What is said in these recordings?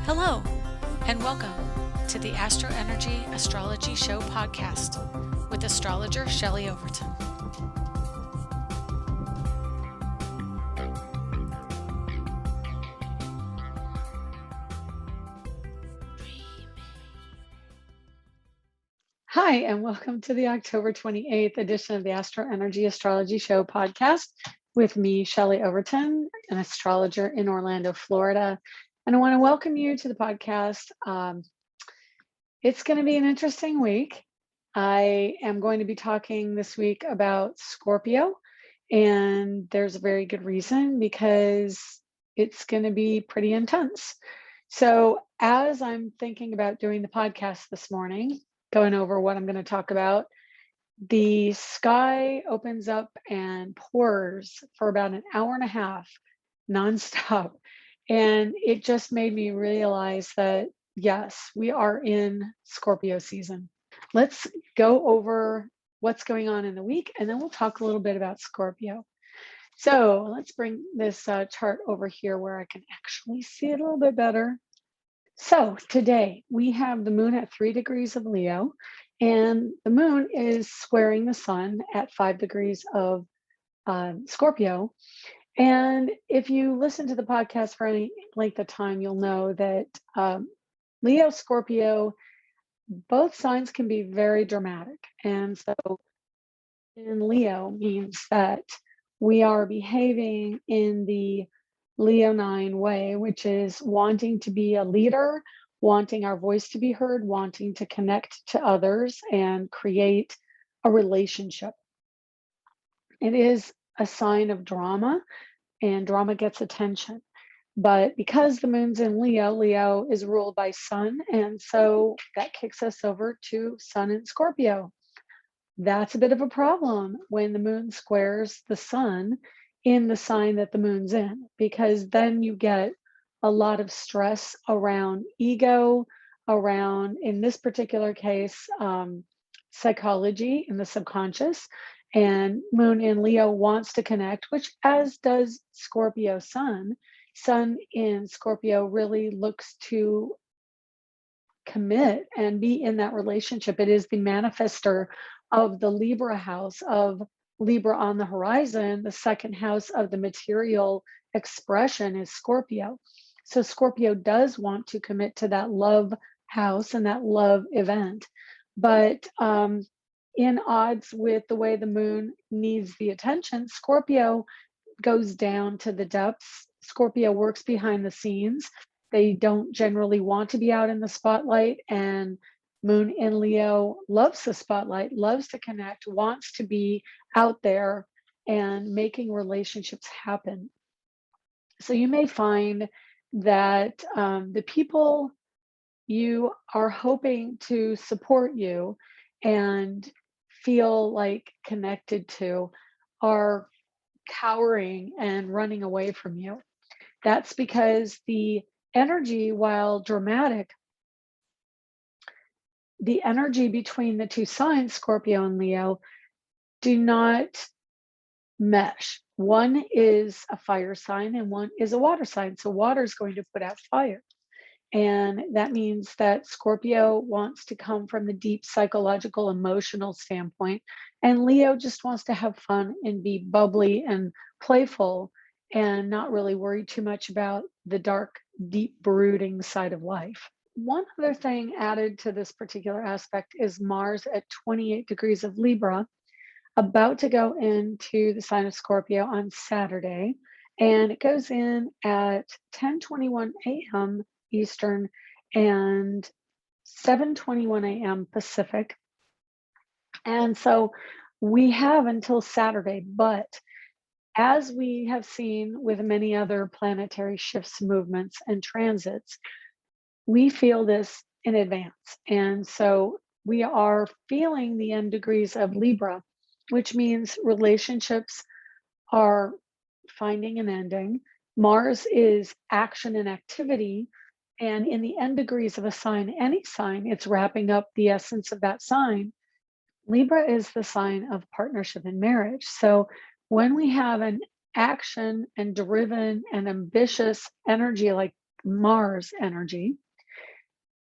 Hello, and welcome to the AstroEnergy Astrology Show podcast with Astrologer Shelley Overton. Hi, and welcome to the October 28th edition of the AstroEnergy Astrology Show podcast with me, Shelley Overton, an astrologer in Orlando, Florida. And I want to welcome you to the podcast. It's going to be an interesting week. I am going to be talking this week about Scorpio, and there's a very good reason because it's going to be pretty intense. So as I'm thinking about doing the podcast this morning, going over what I'm going to talk about, the sky opens up and pours for about an hour and a half nonstop. And it just made me realize that, yes, we are in Scorpio season. Let's go over what's going on in the week, and then we'll talk a little bit about Scorpio. So let's bring this chart over here where I can actually see it a little bit better. So today we have the moon at 3 degrees of Leo, and the moon is squaring the sun at 5 degrees of Scorpio. And if you listen to the podcast for any length of time, you'll know that Leo, Scorpio, both signs can be very dramatic. And so in Leo means that we are behaving in the Leonine way, which is wanting to be a leader, wanting our voice to be heard, wanting to connect to others and create a relationship. It is a sign of drama, and drama gets attention. But because the moon's in Leo, Leo is ruled by Sun, and so that kicks us over to Sun in Scorpio. That's a bit of a problem when the moon squares the sun in the sign that the moon's in, because then you get a lot of stress around ego, around, in this particular case, psychology in the subconscious. And moon in Leo wants to connect, which as does Scorpio sun. Sun in Scorpio really looks to commit and be in that relationship. It is the manifester of the Libra house, of Libra on the horizon. The second house of the material expression is Scorpio. So Scorpio does want to commit to that love house and that love event. But in odds with the way the moon needs the attention, Scorpio goes down to the depths. Scorpio works behind the scenes. They don't generally want to be out in the spotlight, and moon in Leo loves the spotlight, loves to connect, wants to be out there and making relationships happen. So you may find that the people you are hoping to support you and feel like connected to are cowering and running away from you. That's because the energy, while dramatic, the energy between the two signs, Scorpio and Leo, do not mesh. One is a fire sign and one is a water sign. So water is going to put out fire. And that means that Scorpio wants to come from the deep psychological, emotional standpoint. And Leo just wants to have fun and be bubbly and playful and not really worry too much about the dark, deep, brooding side of life. One other thing added to this particular aspect is Mars at 28 degrees of Libra, about to go into the sign of Scorpio on Saturday. And it goes in at 10:21 a.m. Eastern and 7:21 a.m. Pacific. And so we have until Saturday, but as we have seen with many other planetary shifts, movements, and transits, we feel this in advance. And so we are feeling the end degrees of Libra, which means relationships are finding an ending. Mars is action and activity. And in the end degrees of a sign, any sign, it's wrapping up the essence of that sign. Libra is the sign of partnership and marriage. So when we have an action and driven and ambitious energy like Mars energy,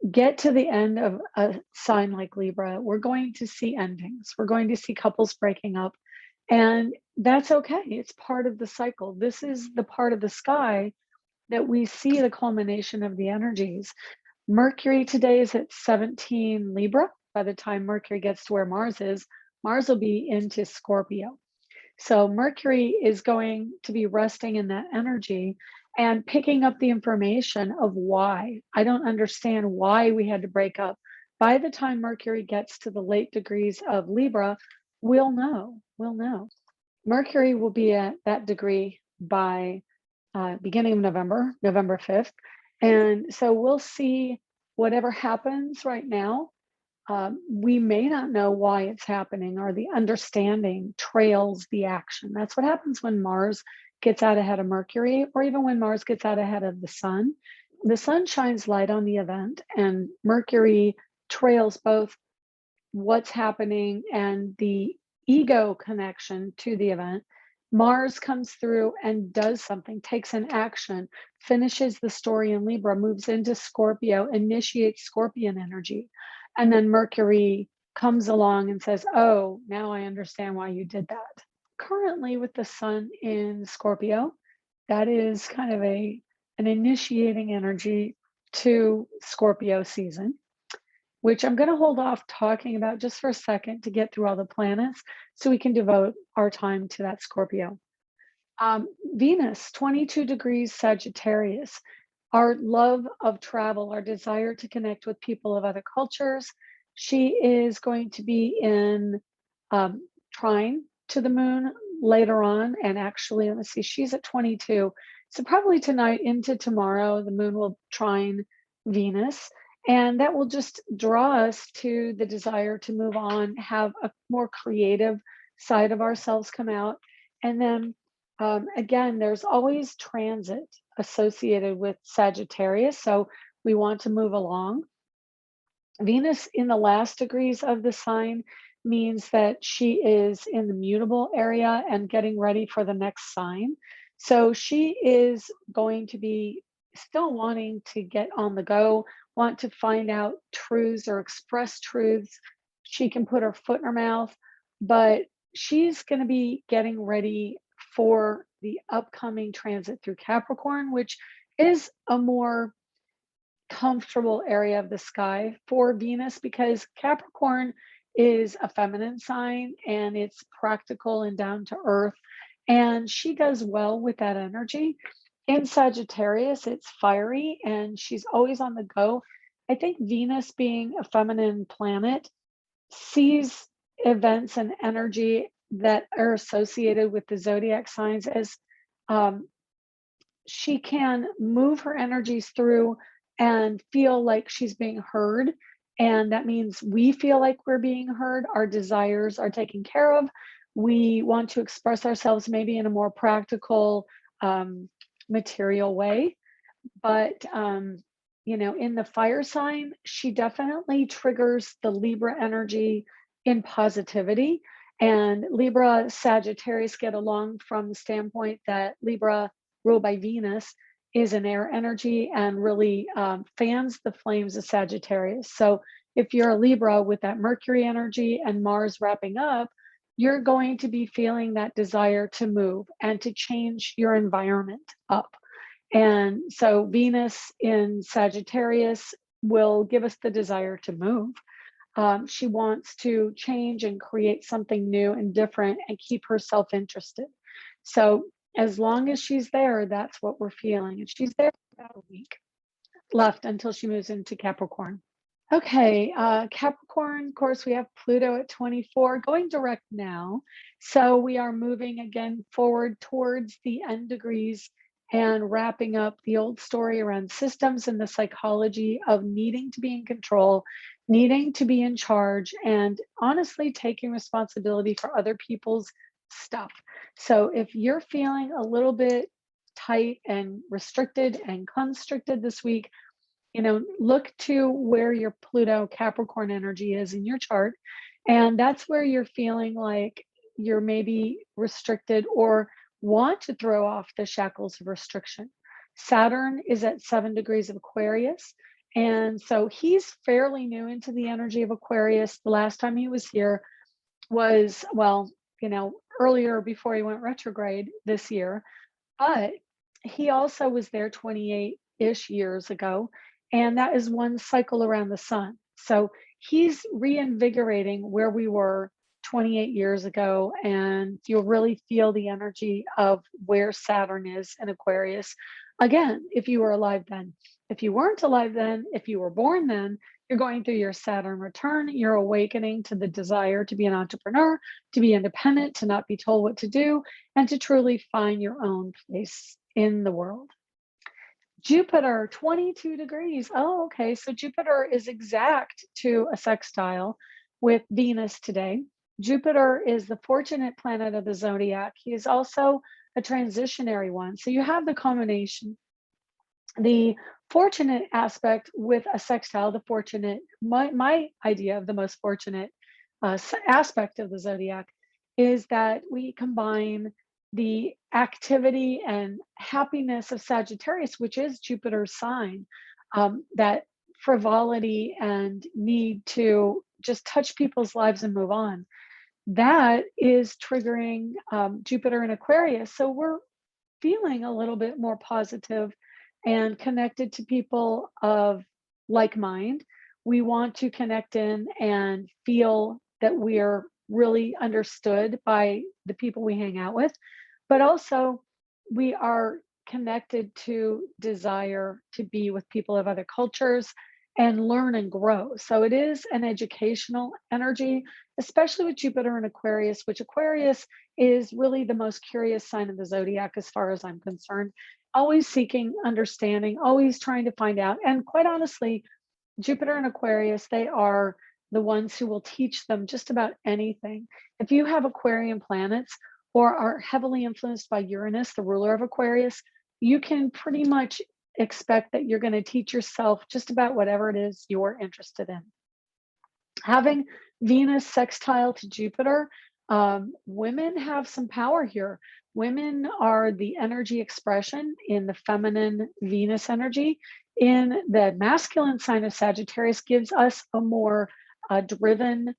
get to the end of a sign like Libra, we're going to see endings. We're going to see couples breaking up. And that's okay. It's part of the cycle. This is the part of the sky that we see the culmination of the energies. Mercury today is at 17 Libra. By the time Mercury gets to where Mars is, Mars will be into Scorpio. So Mercury is going to be resting in that energy and picking up the information of why. I don't understand why we had to break up. By the time Mercury gets to the late degrees of Libra, we'll know. We'll know. Mercury will be at that degree by beginning of November, November 5th. And so we'll see whatever happens right now. We may not know why it's happening, or the understanding trails the action. That's what happens when Mars gets out ahead of Mercury, or even when Mars gets out ahead of the sun. The sun shines light on the event, and Mercury trails both what's happening and the ego connection to the event. Mars comes through and does something, takes an action, finishes the story in Libra, moves into Scorpio, initiates Scorpion energy. And then Mercury comes along and says, oh, now I understand why you did that. Currently, with the sun in Scorpio, that is kind of an initiating energy to Scorpio season, which I'm going to hold off talking about just for a second to get through all the planets so we can devote our time to that Scorpio. Venus, 22 degrees Sagittarius, our love of travel, our desire to connect with people of other cultures. She is going to be in trine to the moon later on. And actually, let me see, she's at 22. So probably tonight into tomorrow, the moon will trine Venus. And that will just draw us to the desire to move on, have a more creative side of ourselves come out. And then again, there's always transit associated with Sagittarius. So we want to move along. Venus in the last degrees of the sign means that she is in the mutable area and getting ready for the next sign. So she is going to be still wanting to get on the go, want to find out truths or express truths. She can put her foot in her mouth, but she's going to be getting ready for the upcoming transit through Capricorn, which is a more comfortable area of the sky for Venus, because Capricorn is a feminine sign and it's practical and down to earth. And she does well with that energy. In Sagittarius, it's fiery and she's always on the go. I think Venus, being a feminine planet, sees events and energy that are associated with the zodiac signs as she can move her energies through and feel like she's being heard. And that means we feel like we're being heard. Our desires are taken care of. We want to express ourselves maybe in a more practical, material way. But, in the fire sign, she definitely triggers the Libra energy in positivity. And Libra, Sagittarius get along from the standpoint that Libra, ruled by Venus, is an air energy and really fans the flames of Sagittarius. So if you're a Libra with that Mercury energy and Mars wrapping up, you're going to be feeling that desire to move and to change your environment up. And so Venus in Sagittarius will give us the desire to move. She wants to change and create something new and different and keep herself interested. So as long as she's there, that's what we're feeling. And she's there for about a week left until she moves into Capricorn. Okay, Capricorn, of course, we have Pluto at 24, going direct now. So we are moving again forward towards the end degrees and wrapping up the old story around systems and the psychology of needing to be in control, needing to be in charge, and honestly taking responsibility for other people's stuff. So if you're feeling a little bit tight and restricted and constricted this week, look to where your Pluto Capricorn energy is in your chart. And that's where you're feeling like you're maybe restricted or want to throw off the shackles of restriction. Saturn is at 7 degrees of Aquarius. And so he's fairly new into the energy of Aquarius. The last time he was here was, well, earlier before he went retrograde this year. But he also was there 28-ish years ago, and that is one cycle around the sun. So he's reinvigorating where we were 28 years ago, and you'll really feel the energy of where Saturn is in Aquarius. Again, if you were alive then. If you weren't alive then, if you were born then, you're going through your Saturn return. You're awakening to the desire to be an entrepreneur, to be independent, to not be told what to do, and to truly find your own place in the world. Jupiter, 22 degrees. Oh, okay. So Jupiter is exact to a sextile with Venus today. Jupiter is the fortunate planet of the zodiac. He is also a transitionary one. So you have the combination. The fortunate aspect with a sextile, the fortunate, my idea of the most fortunate aspect of the zodiac is that we combine the activity and happiness of Sagittarius, which is Jupiter's sign, that frivolity and need to just touch people's lives and move on. That is triggering Jupiter in Aquarius. So we're feeling a little bit more positive and connected to people of like mind. We want to connect in and feel that we are really understood by the people we hang out with, but also we are connected to desire to be with people of other cultures and learn and grow. So it is an educational energy, especially with Jupiter in Aquarius, which Aquarius is really the most curious sign of the zodiac as far as I'm concerned. Always seeking understanding, always trying to find out. And quite honestly, Jupiter and Aquarius, they are the ones who will teach them just about anything. If you have Aquarian planets or are heavily influenced by Uranus, the ruler of Aquarius, you can pretty much expect that you're going to teach yourself just about whatever it is you're interested in. Having Venus sextile to Jupiter, women have some power here. Women are the energy expression in the feminine Venus energy. In the masculine sign of Sagittarius gives us a more driven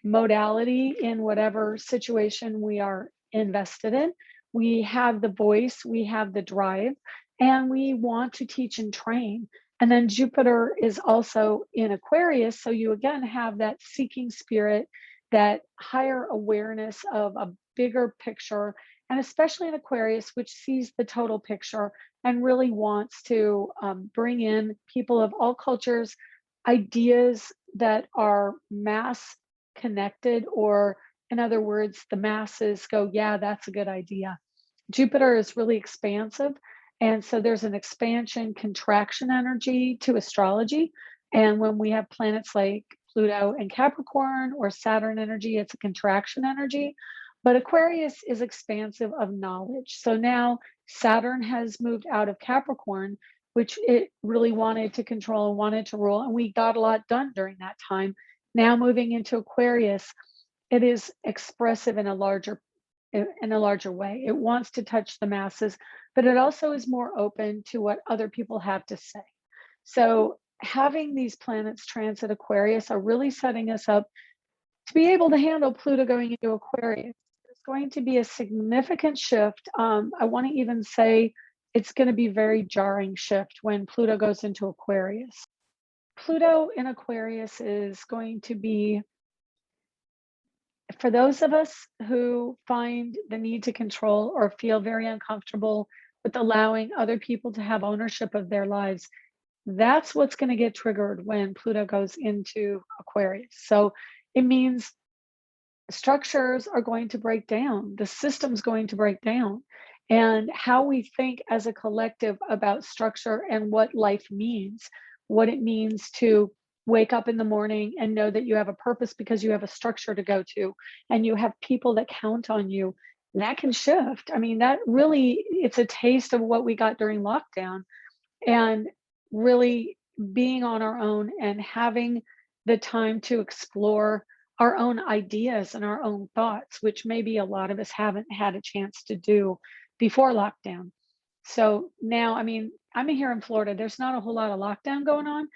modality in whatever situation we are invested in. We have the voice, we have the drive, and we want to teach and train. And then Jupiter is also in Aquarius. So you again have that seeking spirit, that higher awareness of a bigger picture, and especially in Aquarius, which sees the total picture and really wants to bring in people of all cultures, ideas that are mass connected, or in other words, the masses go, yeah, that's a good idea. Jupiter is really expansive. And so there's an expansion contraction energy to astrology. And when we have planets like Pluto and Capricorn or Saturn energy, it's a contraction energy. But Aquarius is expansive of knowledge. So now Saturn has moved out of Capricorn, which it really wanted to control and wanted to rule. And we got a lot done during that time. Now moving into Aquarius, it is expressive in a larger way. It wants to touch the masses, but it also is more open to what other people have to say. So having these planets transit Aquarius are really setting us up to be able to handle Pluto going into Aquarius. It's going to be a significant shift. I want to even say it's going to be a very jarring shift when Pluto goes into Aquarius. Pluto in Aquarius is going to be, for those of us who find the need to control or feel very uncomfortable with allowing other people to have ownership of their lives, that's what's going to get triggered when Pluto goes into Aquarius. So it means structures are going to break down, the system's going to break down, and how we think as a collective about structure and what life means, what it means to wake up in the morning and know that you have a purpose because you have a structure to go to and you have people that count on you. That can shift. I mean, that really, it's a taste of what we got during lockdown, and really being on our own and having the time to explore our own ideas and our own thoughts, which maybe a lot of us haven't had a chance to do before lockdown. So now, I mean, I'm here in Florida. There's not a whole lot of lockdown going on.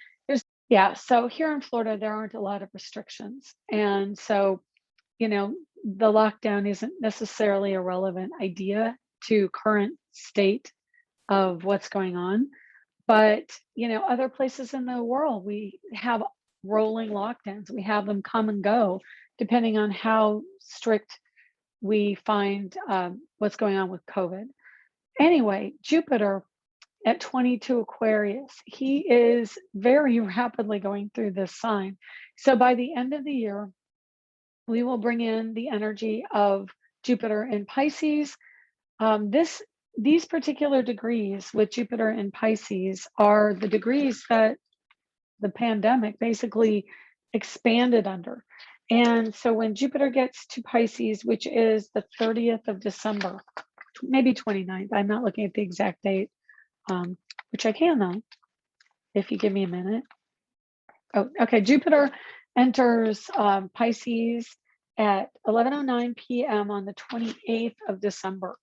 Yeah, so here in Florida, there aren't a lot of restrictions. And so, you know, the lockdown isn't necessarily a relevant idea to current state of what's going on. But, other places in the world, we have rolling lockdowns. We have them come and go depending on how strict we find what's going on with COVID. Anyway, Jupiter at 22 Aquarius, he is very rapidly going through this sign. So by the end of the year, we will bring in the energy of Jupiter in Pisces. These particular degrees with Jupiter in Pisces are the degrees that the pandemic basically expanded under. And so when Jupiter gets to Pisces, which is the 30th of December, maybe 29th, I'm not looking at the exact date, which I can though, if you give me a minute. Oh, okay. Jupiter enters Pisces at 11:09 p.m. on the 28th of December.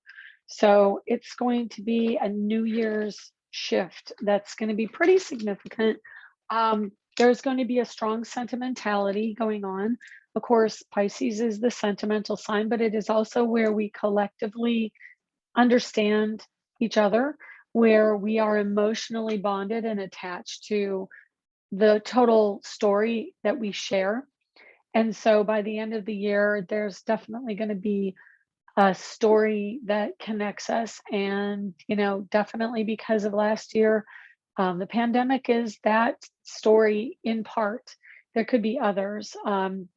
So it's going to be a New Year's shift that's going to be pretty significant. There's going to be a strong sentimentality going on. Of course, Pisces is the sentimental sign, but it is also where we collectively understand each other, where we are emotionally bonded and attached to the total story that we share. And so by the end of the year, there's definitely going to be a story that connects us. And, definitely because of last year, the pandemic is that story in part. There could be others.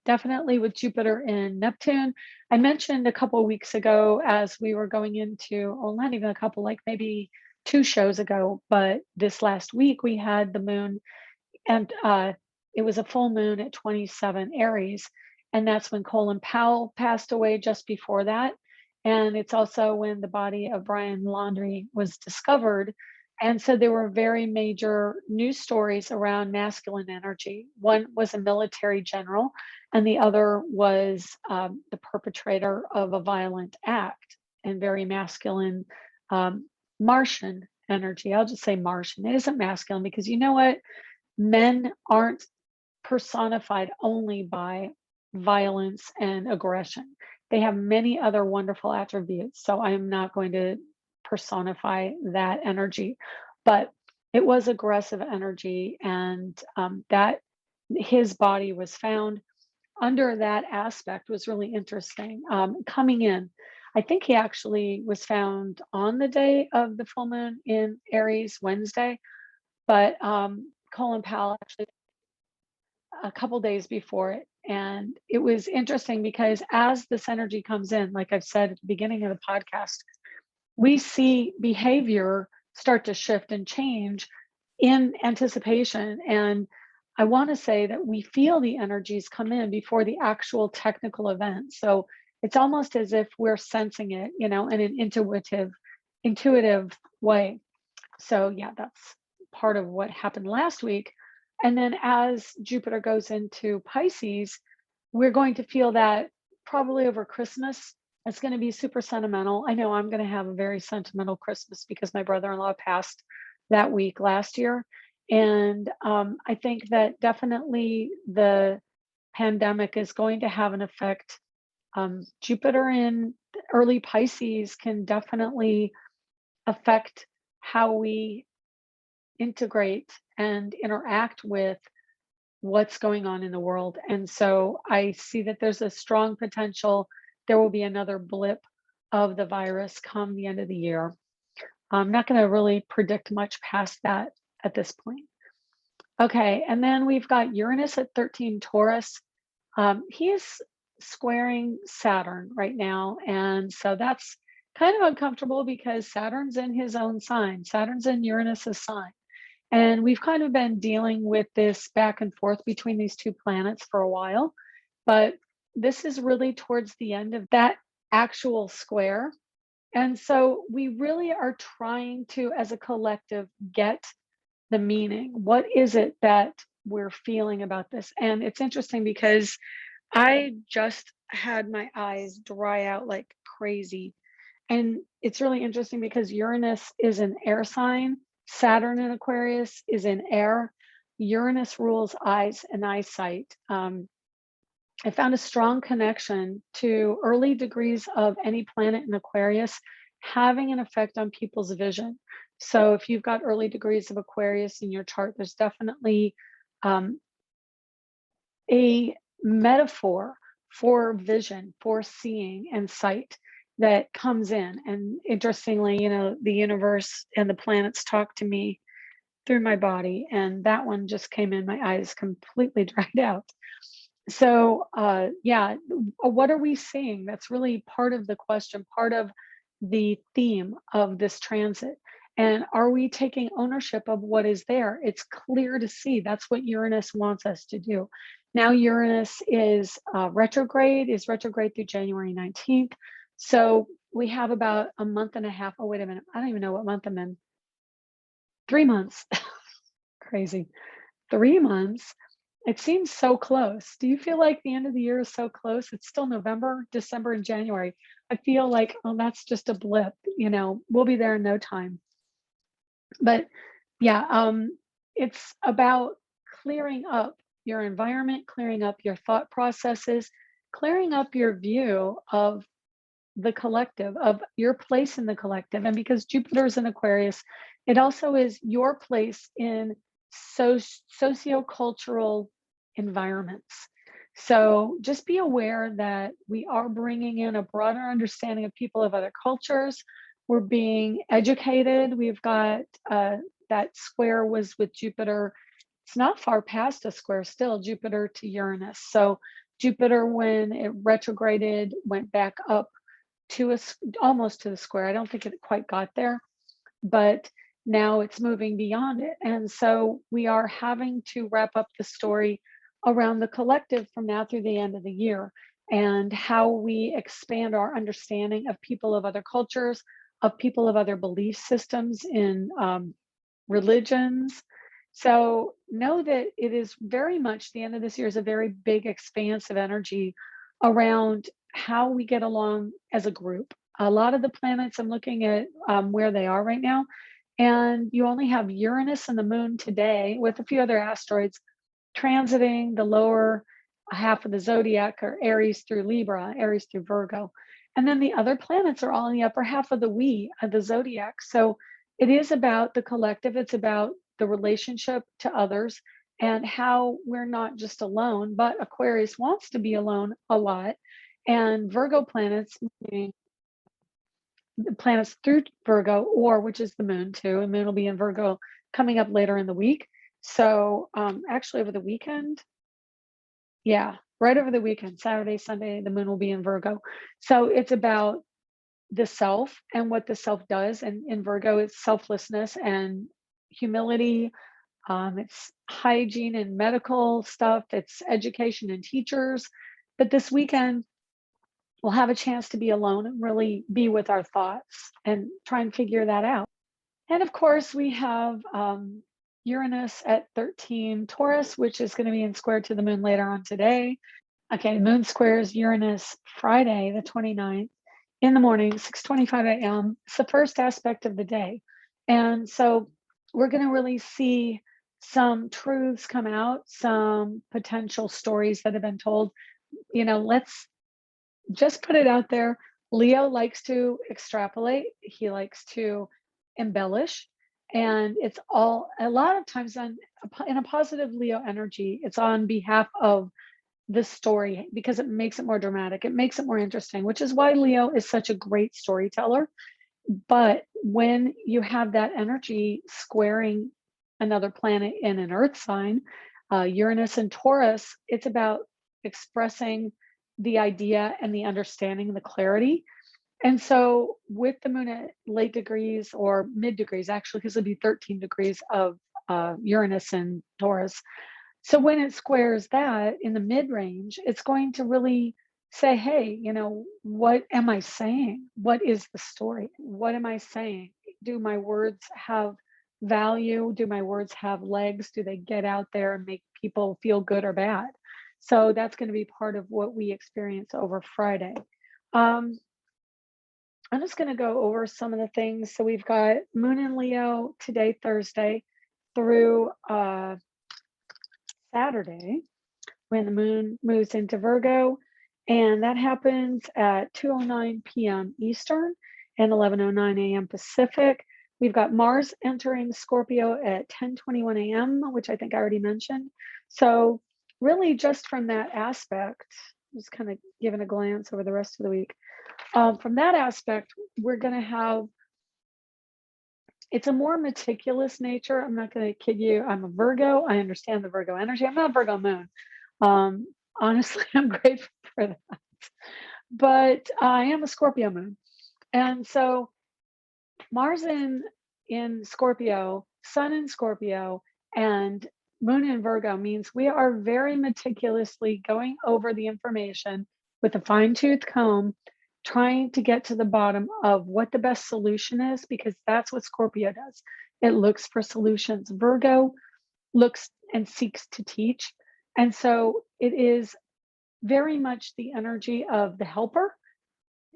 Definitely with Jupiter and Neptune. I mentioned a couple of weeks ago as we were going into, well, not even a couple, like maybe 2 shows ago, but this last week we had the moon and it was a full moon at 27 Aries. And that's when Colin Powell passed away just before that. And it's also when the body of Brian Laundrie was discovered. And so there were very major news stories around masculine energy. One was a military general, and the other was the perpetrator of a violent act and very masculine Martian energy. I'll just say Martian. It isn't masculine because you know what? Men aren't personified only by violence and aggression. They have many other wonderful attributes. So I am not going to personify that energy, but it was aggressive energy, and that his body was found under that aspect was really interesting. Coming in, I think he actually was found on the day of the full moon in Aries, Wednesday, but Colin Powell actually a couple days before it. And it was interesting because as this energy comes in, like I've said at the beginning of the podcast, we see behavior start to shift and change in anticipation. And I want to say that we feel the energies come in before the actual technical event. So it's almost as if we're sensing it, in an intuitive way. So yeah, that's part of what happened last week. And then as Jupiter goes into Pisces, we're going to feel that probably over Christmas. It's going to be super sentimental. I know I'm going to have a very sentimental Christmas because my brother-in-law passed that week last year. And I think that definitely the pandemic is going to have an effect. Jupiter in early Pisces can definitely affect how we integrate and interact with what's going on in the world. And so I see that there's a strong potential there will be another blip of the virus come the end of the year. I'm not going to really predict much past that at this point. Okay, and then we've got Uranus at 13 Taurus. He is squaring Saturn right now. And so that's kind of uncomfortable because Saturn's in his own sign. Saturn's in Uranus's sign. And we've kind of been dealing with this back and forth between these two planets for a while. But this is really towards the end of that actual square. And so we really are trying to, as a collective, get the meaning. What is it that we're feeling about this? And it's interesting because I just had my eyes dry out like crazy And it's really interesting because Uranus is an air sign, Saturn in Aquarius is in air. Uranus rules eyes and eyesight. I found a strong connection to early degrees of any planet in Aquarius having an effect on people's vision. So if you've got early degrees of Aquarius in your chart, there's definitely um, a metaphor for vision, for seeing and sight that comes in. And interestingly, the universe and the planets talk to me through my body, and that one just came in, my eyes completely dried out. So, yeah, what are we seeing? That's really part of the question, part of the theme of this transit. And are we taking ownership of what is there? It's clear to see. That's what Uranus wants us to do. Now, Uranus is retrograde through January 19th. So we have about a month and a half. Oh, wait a minute. I don't even know what month I'm in. 3 months. Crazy. 3 months. It seems so close. Do you feel like the end of the year is so close? It's still November, December, and January. I feel like, oh, that's just a blip. We'll be there in no time. But yeah, it's about clearing up your environment, clearing up your thought processes, clearing up your view of the collective, of your place in the collective. And because Jupiter's in Aquarius, it also is your place in socio-cultural environments. So just be aware that we are bringing in a broader understanding of people of other cultures. We're being educated. We've got that square was with Jupiter. It's not far past a square still, Jupiter to Uranus. So Jupiter, when it retrograded, went back up to almost to the square. I don't think it quite got there, but now it's moving beyond it. And so we are having to wrap up the story around the collective from now through the end of the year, and how we expand our understanding of people of other cultures, of people of other belief systems in religions. So know that it is very much, the end of this year is a very big expanse of energy around how we get along as a group. A lot of the planets, I'm looking at where they are right now, and you only have Uranus and the moon today with a few other asteroids transiting the lower half of the zodiac, or Aries through Libra, Aries through Virgo. And then the other planets are all in the upper half of the zodiac. So it is about the collective. It's about the relationship to others and how we're not just alone, but Aquarius wants to be alone a lot. And Virgo planets, meaning the planets through Virgo, or which is the moon too, and moon will be in Virgo coming up later in the week. So actually over the weekend, yeah, right over the weekend, Saturday, Sunday, the moon will be in Virgo. So it's about the self and what the self does. And in Virgo, it's selflessness and humility. It's hygiene and medical stuff. It's education and teachers. But this weekend, we'll have a chance to be alone and really be with our thoughts and try and figure that out. And of course, we have Uranus at 13 Taurus, which is going to be in square to the moon later on today. Okay, moon squares Uranus Friday, the 29th, in the morning, 6:25 a.m. It's the first aspect of the day. And so we're going to really see some truths come out, some potential stories that have been told. Let's just put it out there. Leo likes to extrapolate. He likes to embellish. And it's all, a lot of times in a positive Leo energy, it's on behalf of the story because it makes it more dramatic. It makes it more interesting, which is why Leo is such a great storyteller. But when you have that energy squaring another planet in an earth sign, Uranus and Taurus, it's about expressing the idea and the understanding, the clarity. And so with the moon at late degrees or mid degrees, actually, because it'll be 13 degrees of Uranus and Taurus. So when it squares that in the mid range, it's going to really say, hey, what am I saying? What is the story? What am I saying? Do my words have value? Do my words have legs? Do they get out there and make people feel good or bad? So that's going to be part of what we experience over Friday. I'm just going to go over some of the things. So we've got Moon in Leo today, Thursday, through Saturday, when the moon moves into Virgo, and that happens at 2:09 p.m. Eastern and 11:09 a.m. Pacific. We've got Mars entering Scorpio at 10:21 a.m., which I think I already mentioned. So really just from that aspect, just kind of giving a glance over the rest of the week. From that aspect, we're going to have, it's a more meticulous nature. I'm not going to kid you. I'm a Virgo. I understand the Virgo energy. I'm not a Virgo moon. Honestly, I'm grateful for that. But I am a Scorpio moon. And so Mars in Scorpio, Sun in Scorpio, and Moon in Virgo means we are very meticulously going over the information with a fine-tooth comb, trying to get to the bottom of what the best solution is, because that's what Scorpio does. It looks for solutions. Virgo looks and seeks to teach. And so it is very much the energy of the helper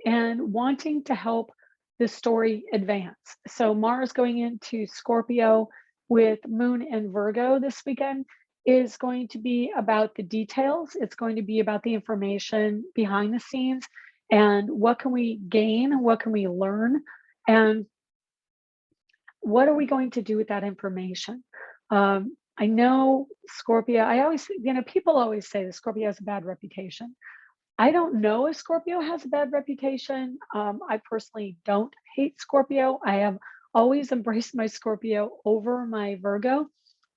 and wanting to help the story advance. So Mars going into Scorpio with Moon and Virgo this weekend is going to be about the details. It's going to be about the information behind the scenes and what can we gain, what can we learn, and what are we going to do with that information? I know Scorpio, I always, people always say that Scorpio has a bad reputation. I don't know if Scorpio has a bad reputation. I personally don't hate Scorpio. I have always embraced my Scorpio over my Virgo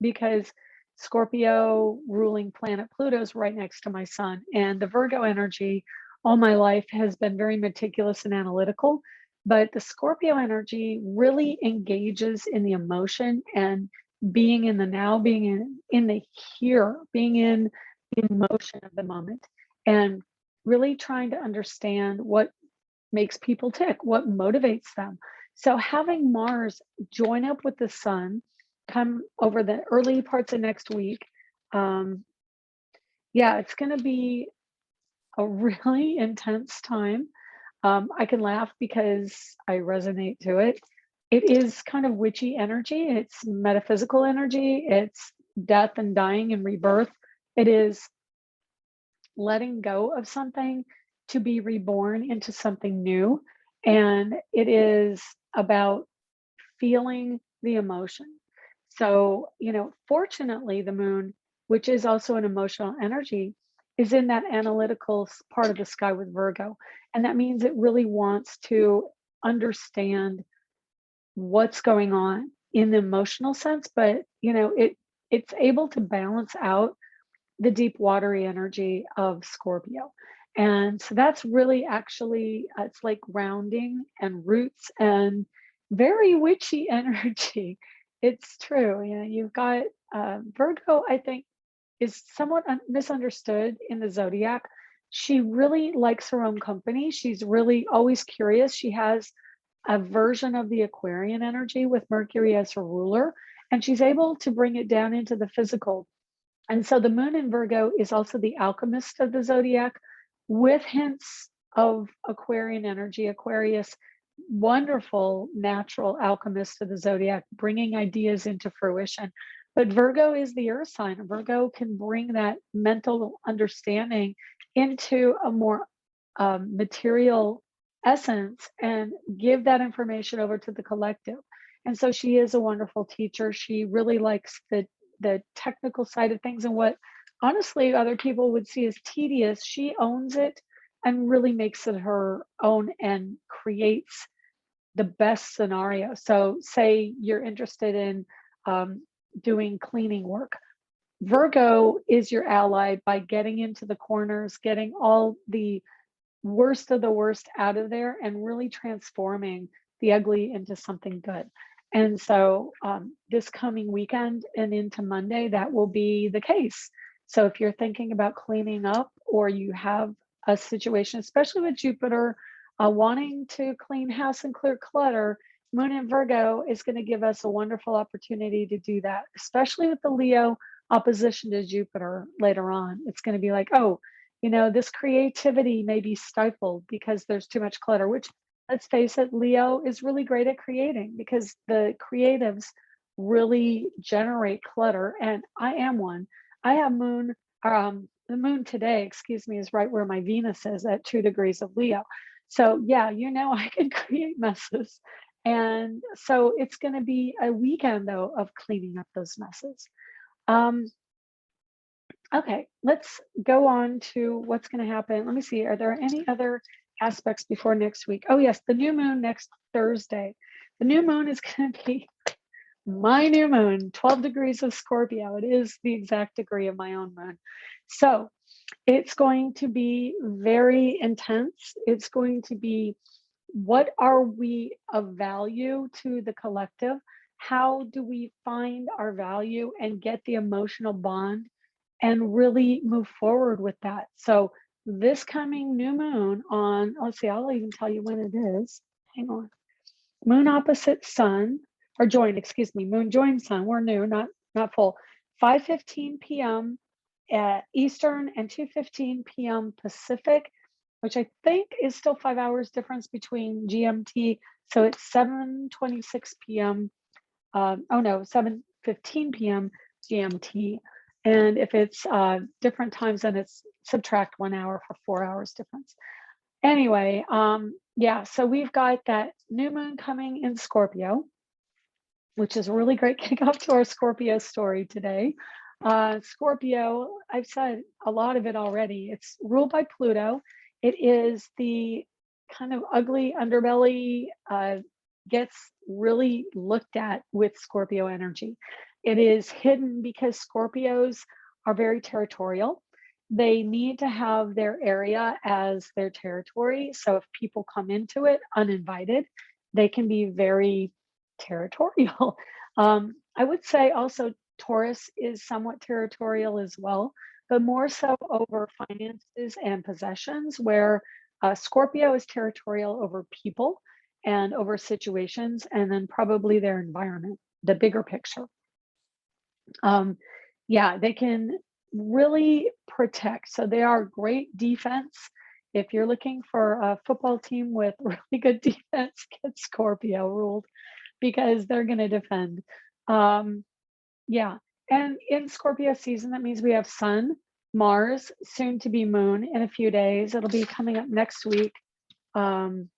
because Scorpio ruling planet Pluto is right next to my sun. And the Virgo energy all my life has been very meticulous and analytical. But the Scorpio energy really engages in the emotion and being in the now, being in the here, being in the emotion of the moment. And really trying to understand what makes people tick, what motivates them. So having Mars join up with the sun, come over the early parts of next week, it's going to be a really intense time. I can laugh because I resonate to it. It is kind of witchy energy. It's metaphysical energy. It's death and dying and rebirth. It is letting go of something to be reborn into something new. And it is about feeling the emotion. So, fortunately, the moon, which is also an emotional energy, is in that analytical part of the sky with Virgo. And that means it really wants to understand what's going on in the emotional sense, but it's able to balance out the deep watery energy of Scorpio. And so that's really actually, it's like grounding and roots and very witchy energy. It's true. You've got Virgo, I think, is somewhat misunderstood in the zodiac. She really likes her own company. She's really always curious. She has a version of the Aquarian energy with Mercury as her ruler, and she's able to bring it down into the physical. And so the moon in Virgo is also the alchemist of the zodiac with hints of Aquarian energy. Aquarius, wonderful natural alchemist of the zodiac, bringing ideas into fruition. But Virgo is the earth sign. Virgo can bring that mental understanding into a more material essence and give that information over to the collective. And so she is a wonderful teacher. She really likes the technical side of things, and what honestly other people would see as tedious, she owns it and really makes it her own and creates the best scenario. So say you're interested in doing cleaning work. Virgo is your ally by getting into the corners, getting all the worst of the worst out of there and really transforming the ugly into something good. And so this coming weekend and into Monday, that will be the case. So if you're thinking about cleaning up or you have a situation, especially with Jupiter, wanting to clean house and clear clutter, Moon in Virgo is going to give us a wonderful opportunity to do that, especially with the Leo opposition to Jupiter later on. It's going to be like, oh, this creativity may be stifled because there's too much clutter, which let's face it, Leo is really great at creating because the creatives really generate clutter, and I am one. I have the moon today, excuse me, is right where my Venus is at 2 degrees of Leo. So yeah, I can create messes. And so it's going to be a weekend though of cleaning up those messes. Um, Okay, let's go on to what's going to happen. Let me see. Are there any other aspects before next week? Oh, yes, the new moon next Thursday. The new moon is going to be my new moon, 12 degrees of Scorpio. It is the exact degree of my own moon. So it's going to be very intense. It's going to be, what are we of value to the collective? How do we find our value and get the emotional bond and really move forward with that? So this coming new moon on, let's see, I'll even tell you when it is. Hang on. Moon opposite sun, or joined, excuse me, moon joined sun. We're new, not full. 5:15 p.m. at Eastern and 2:15 p.m. Pacific, which I think is still 5 hours difference between GMT. So it's 7:26 p.m. Oh no, 7:15 p.m. GMT. And if it's different times, then it's subtract 1 hour for 4 hours difference. Anyway, yeah, so we've got that new moon coming in Scorpio, which is a really great kickoff to our Scorpio story today. Scorpio, I've said a lot of it already. It's ruled by Pluto. It is the kind of ugly underbelly, gets really looked at with Scorpio energy. It is hidden because Scorpios are very territorial. They need to have their area as their territory. So if people come into it uninvited, they can be very territorial. I would say also Taurus is somewhat territorial as well, but more so over finances and possessions, where Scorpio is territorial over people and over situations, and then probably their environment, the bigger picture. Yeah, they can really protect. So they are great defense. If you're looking for a football team with really good defense, get Scorpio ruled because they're going to defend. Yeah. And in Scorpio season, that means we have Sun, Mars, soon to be Moon in a few days. It'll be coming up next week. Moon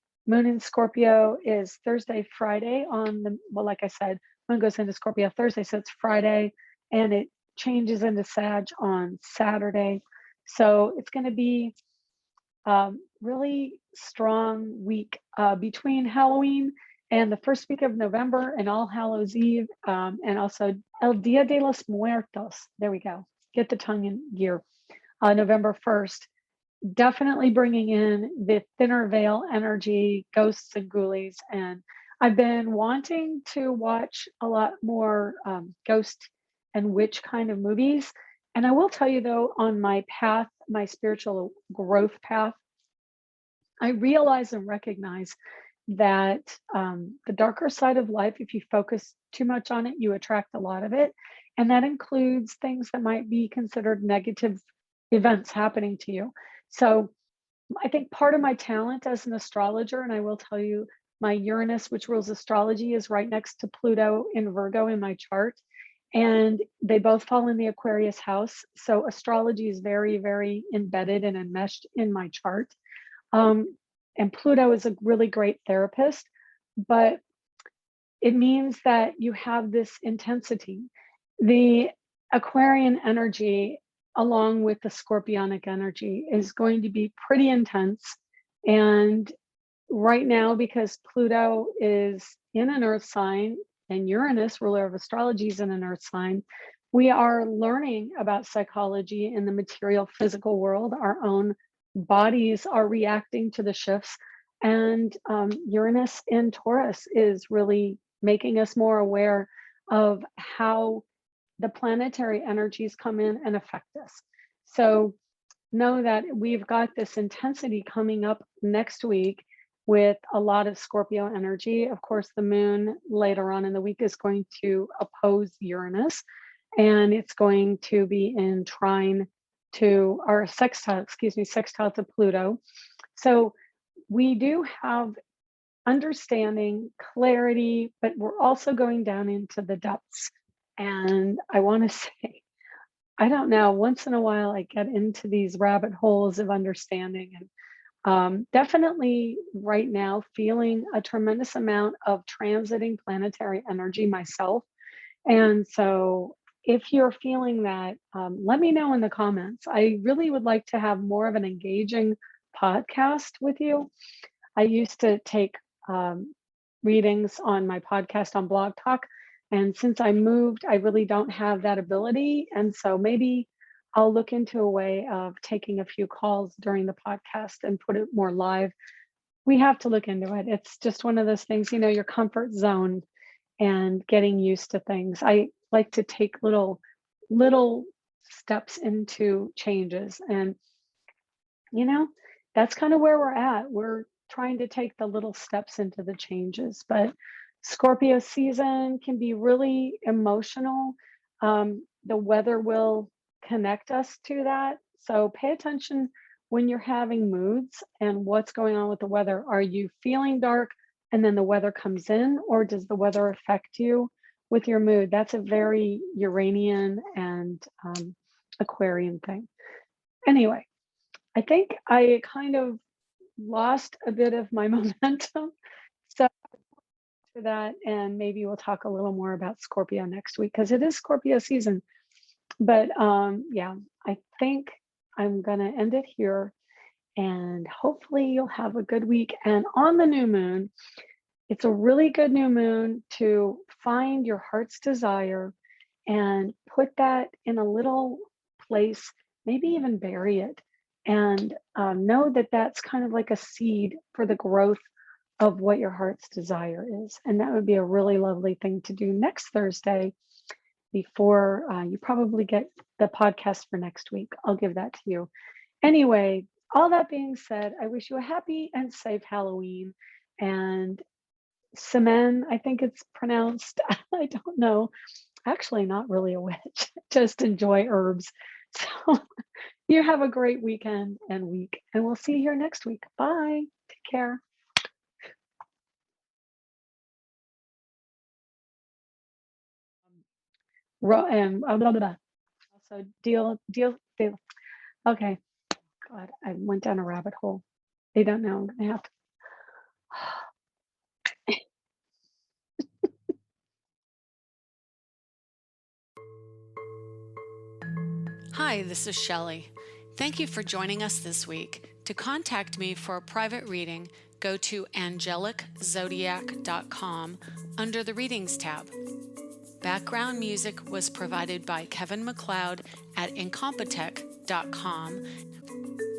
in Scorpio is Thursday, Friday on the, well, like I said, Moon goes into Scorpio Thursday, so it's Friday, and it changes into Sag on Saturday. So it's going to be really strong week between Halloween and the first week of November and All Hallows Eve, and also El Dia de los Muertos. There we go. Get the tongue in gear. November 1st. Definitely bringing in the thinner veil energy, ghosts and ghoulies. And I've been wanting to watch a lot more ghost and witch kind of movies. And I will tell you though, on my path, my spiritual growth path, I realize and recognize that the darker side of life, if you focus too much on it, you attract a lot of it. And that includes things that might be considered negative events happening to you. So I think part of my talent as an astrologer, and I will tell you, my Uranus, which rules astrology, is right next to Pluto in Virgo in my chart. And they both fall in the Aquarius house. So astrology is very, very embedded and enmeshed in my chart. And Pluto is a really great therapist, but it means that you have this intensity. The Aquarian energy, along with the Scorpionic energy, is going to be pretty intense. And right now, because Pluto is in an earth sign and Uranus, ruler of astrology, is in an earth sign, we are learning about psychology in the material physical world. Our own bodies are reacting to the shifts. And Uranus in Taurus is really making us more aware of how the planetary energies come in and affect us. So know that we've got this intensity coming up next week with a lot of Scorpio energy. Of course, the moon later on in the week is going to oppose Uranus, and it's going to be in trine to, or sextile to Pluto. So we do have understanding, clarity, but we're also going down into the depths. And I want to say, I don't know, once in a while I get into these rabbit holes of understanding and definitely right now feeling a tremendous amount of transiting planetary energy myself. And so if you're feeling that, let me know in the comments. I really would like to have more of an engaging podcast with you. I used to take readings on my podcast on Blog Talk. And since I moved, I really don't have that ability. And so maybe I'll look into a way of taking a few calls during the podcast and put it more live. We have to look into it. It's just one of those things, your comfort zone and getting used to things. I like to take little steps into changes. And you know, that's kind of where we're at. We're trying to take the little steps into the changes, but Scorpio season can be really emotional. The weather will connect us to that. So pay attention when you're having moods and what's going on with the weather. Are you feeling dark and then the weather comes in, or does the weather affect you with your mood? That's a very Uranian and Aquarian thing. Anyway, I think I kind of lost a bit of my momentum. So for that, and maybe we'll talk a little more about Scorpio next week because it is Scorpio season. But yeah, I think I'm gonna end it here, and hopefully you'll have a good week. And on the new moon, it's a really good new moon to find your heart's desire and put that in a little place, maybe even bury it, and know that that's kind of like a seed for the growth of what your heart's desire is. And that would be a really lovely thing to do next Thursday before you probably get the podcast for next week. I'll give that to you. Anyway, all that being said, I wish you a happy and safe Halloween. And Semen, I think it's pronounced. I don't know. Actually, not really a witch. Just enjoy herbs. So you have a great weekend and week, and we'll see you here next week. Bye. Take care. And blah, blah, blah. Also, deal. Okay. God, I went down a rabbit hole. They don't know. I'm gonna have to. Hi, this is Shelley. Thank you for joining us this week. To contact me for a private reading, go to angeliczodiac.com under the Readings tab. Background music was provided by Kevin MacLeod at incompetech.com.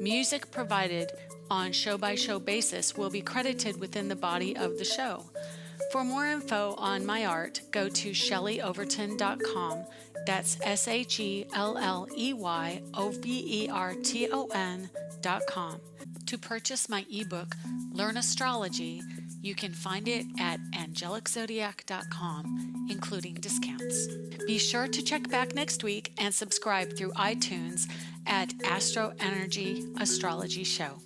Music provided on show-by-show basis will be credited within the body of the show. For more info on my art, go to shelleyoverton.com. That's SHELLEYOVERTON.com. To purchase my ebook, Learn Astrology, you can find it at angeliczodiac.com, including discounts. Be sure to check back next week and subscribe through iTunes at AstroEnergy Astrology Show.